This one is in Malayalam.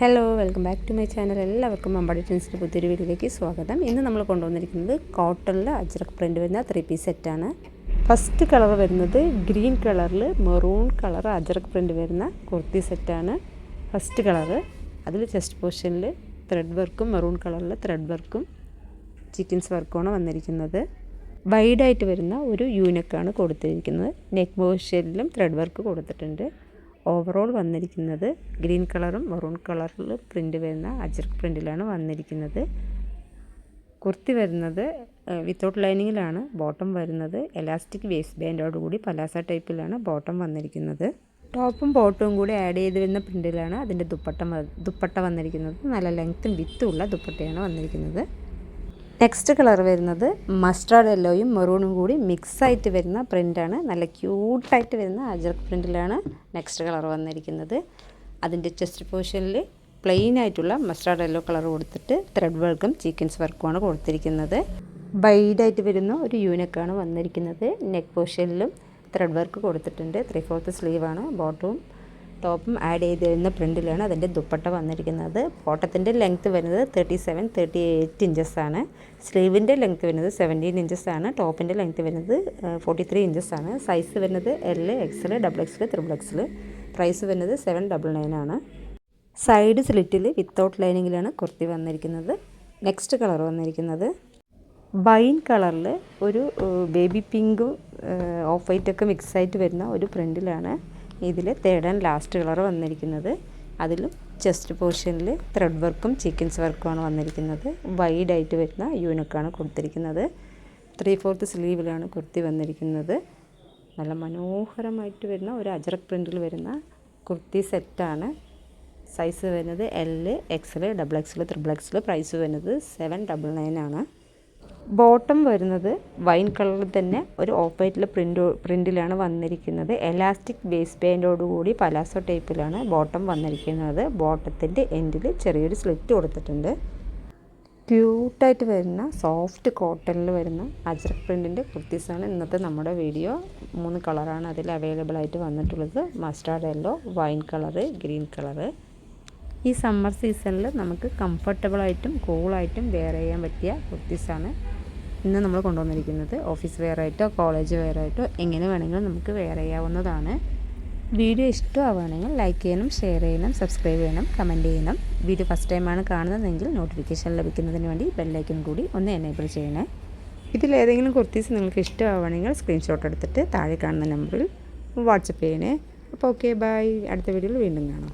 Hello, welcome back to my channel. എല്ലാവർക്കും അമ്പാടി ട്രെൻഡ്സിൻ്റെ പുതിയൊരു വീഡിയോയിലേക്ക് സ്വാഗതം. ഇന്ന് നമ്മൾ കൊണ്ടുവന്നിരിക്കുന്നത് കോട്ടണിൽ അജ്രക് പ്രിൻ്റ് വരുന്ന 3-പീസ് സെറ്റാണ്. ഫസ്റ്റ് കളർ വരുന്നത് ഗ്രീൻ കളറിൽ മെറൂൺ കളർ അജ്രക് പ്രിൻ്റ് വരുന്ന കുർത്തി സെറ്റാണ്. ഫസ്റ്റ് കളറ് അതിൽ ചെസ്റ്റ് പോർഷനിൽ ത്രെഡ് വർക്കും മെറൂൺ കളറിൽ ത്രെഡ് വർക്കും ചിക്കൻസ് വർക്കുമാണ് വന്നിരിക്കുന്നത്. വൈഡായിട്ട് വരുന്ന ഒരു യൂനക്കാണ് കൊടുത്തിരിക്കുന്നത്. നെക്ക് പോർഷനിലും ത്രെഡ് വർക്ക് കൊടുത്തിട്ടുണ്ട്. ഓവറോൾ വന്നിരിക്കുന്നത് ഗ്രീൻ കളറും മെറൂൺ കളറിൽ പ്രിൻ്റ് വരുന്ന അജ്രക് പ്രിൻ്റിലാണ് വന്നിരിക്കുന്നത്. കുർത്തി വരുന്നത് വിത്തൗട്ട് ലൈനിങ്ങിലാണ്. ബോട്ടം വരുന്നത് എലാസ്റ്റിക് വേസ്റ്റ് ബാൻഡോടുകൂടി പലാസ ടൈപ്പിലാണ് ബോട്ടം വന്നിരിക്കുന്നത്. ടോപ്പും ബോട്ടവും കൂടി ആഡ് ചെയ്ത് വരുന്ന പ്രിൻ്റിലാണ് അതിൻ്റെ ദുപ്പട്ട വന്നിരിക്കുന്നത്. നല്ല ലെങ്ത്തും വിത്തും ഉള്ള ദുപ്പട്ടയാണ് വന്നിരിക്കുന്നത്. നെക്സ്റ്റ് കളർ വരുന്നത് മസ്റ്റാർഡ് യെല്ലോയും മെറൂണും കൂടി മിക്സായിട്ട് വരുന്ന പ്രിൻ്റാണ്. നല്ല ക്യൂട്ടായിട്ട് വരുന്ന അജ്രക് പ്രിൻ്റിലാണ് നെക്സ്റ്റ് കളർ വന്നിരിക്കുന്നത്. അതിൻ്റെ ചെസ്റ്റ് പോർഷനിൽ പ്ലെയിൻ ആയിട്ടുള്ള മസ്റ്റാർഡ് യെല്ലോ കളർ കൊടുത്തിട്ട് ത്രെഡ് വർക്കും സീക്വൻസ് വർക്കുമാണ് കൊടുത്തിരിക്കുന്നത്. വൈഡായിട്ട് വരുന്ന ഒരു യൂനക്കാണ് വന്നിരിക്കുന്നത്. നെക്ക് പോർഷനിലും ത്രെഡ് വർക്ക് കൊടുത്തിട്ടുണ്ട്. 3/4 സ്ലീവാണ്. ബോട്ടവും ടോപ്പും ആഡ് ചെയ്ത് വരുന്ന പ്രിൻ്റിലാണ് അതിൻ്റെ ദുപ്പട്ട വന്നിരിക്കുന്നത്. ബോട്ടത്തിൻ്റെ ലെങ്ത്ത് വരുന്നത് 37-38 ഇഞ്ചസാണ്. സ്ലീവിൻ്റെ ലെങ്ത്ത് വരുന്നത് 17 ഇഞ്ചസാണ്. ടോപ്പിൻ്റെ ലെങ്ത്ത് വരുന്നത് 43 ഇഞ്ചസാണ്. സൈസ് വരുന്നത് L, XL, XXL, XXL. Price വരുന്നത് 799 ആണ്. സൈഡ് സ്ലിറ്റിൽ വിത്തൗട്ട് ലൈനിങ്ങിലാണ് കുർത്തി വന്നിരിക്കുന്നത്. നെക്സ്റ്റ് കളർ വന്നിരിക്കുന്നത് വൈൻ കളറിൽ ഒരു ബേബി പിങ്കും ഓഫ് വൈറ്റൊക്കെ മിക്സായിട്ട് വരുന്ന ഒരു പ്രിൻ്റിലാണ് ഇതിൽ തേർഡ് ആൻഡ് ലാസ്റ്റ് കളർ വന്നിരിക്കുന്നത്. അതിലും ചെസ്റ്റ് പോർഷനിൽ ത്രെഡ് വർക്കും ചിക്കൻസ് വർക്കുമാണ് വന്നിരിക്കുന്നത്. വൈഡായിട്ട് വരുന്ന യൂനക്കാണ് കൊടുത്തിരിക്കുന്നത്. 3/4 സ്ലീവിലാണ് കുർത്തി വന്നിരിക്കുന്നത്. നല്ല മനോഹരമായിട്ട് വരുന്ന ഒരു അജ്രക് പ്രിൻ്റിൽ വരുന്ന കുർത്തി സെറ്റാണ്. സൈസ് വരുന്നത് L, XL, XXL, XXL. Price വരുന്നത് 799 ആണ്. ബോട്ടം വരുന്നത് വൈൻ കളറിൽ തന്നെ ഒരു ഓഫ് വൈറ്റിൽ പ്രിൻ്റിലാണ് വന്നിരിക്കുന്നത്. എലാസ്റ്റിക് വേസ്റ്റ് ബാൻഡോടുകൂടി പലാസോ ടൈപ്പിലാണ് ബോട്ടം വന്നിരിക്കുന്നത്. ബോട്ടത്തിൻ്റെ എൻഡിൽ ചെറിയൊരു സ്ലിറ്റ് കൊടുത്തിട്ടുണ്ട്. ക്യൂട്ടായിട്ട് വരുന്ന സോഫ്റ്റ് കോട്ടണിൽ വരുന്ന അജ്രക് പ്രിൻറ്റിൻ്റെ കുർത്തീസാണ് ഇന്നത്തെ നമ്മുടെ വീഡിയോ. 3 കളറാണ് അതിൽ അവൈലബിൾ ആയിട്ട് വന്നിട്ടുള്ളത്. Mustard yellow, wine colour, green colour. ഈ സമ്മർ സീസണിൽ നമുക്ക് കംഫർട്ടബിളായിട്ടും കൂളായിട്ടും വെയർ ചെയ്യാൻ പറ്റിയ കുർത്തീസാണ് ഇന്ന് നമ്മൾ കൊണ്ടുവന്നിരിക്കുന്നത്. ഓഫീസ് വെയറായിട്ടോ കോളേജ് വെയറായിട്ടോ എങ്ങനെ വേണമെങ്കിലും നമുക്ക് വെയർ ചെയ്യാവുന്നതാണ്. വീഡിയോ ഇഷ്ടമാവുകയാണെങ്കിൽ ലൈക്ക് ചെയ്യണം, ഷെയർ ചെയ്യണം, സബ്സ്ക്രൈബ് ചെയ്യണം, കമൻറ്റ് ചെയ്യണം. വീഡിയോ ഫസ്റ്റ് ടൈമാണ് കാണുന്നതെങ്കിൽ നോട്ടിഫിക്കേഷൻ ലഭിക്കുന്നതിന് വേണ്ടി ബെല്ലൈക്കൺ കൂടി ഒന്ന് എനേബിൾ ചെയ്യണേ. ഇതിലേതെങ്കിലും കുർത്തീസ് നിങ്ങൾക്ക് ഇഷ്ടമാവുകയാണെങ്കിൽ സ്ക്രീൻഷോട്ട് എടുത്തിട്ട് താഴെ കാണുന്ന നമ്പറിൽ വാട്സപ്പ് ചെയ്യണേ. അപ്പോൾ ഓക്കെ, ബൈ. അടുത്ത വീഡിയോയിൽ വീണ്ടും കാണാം.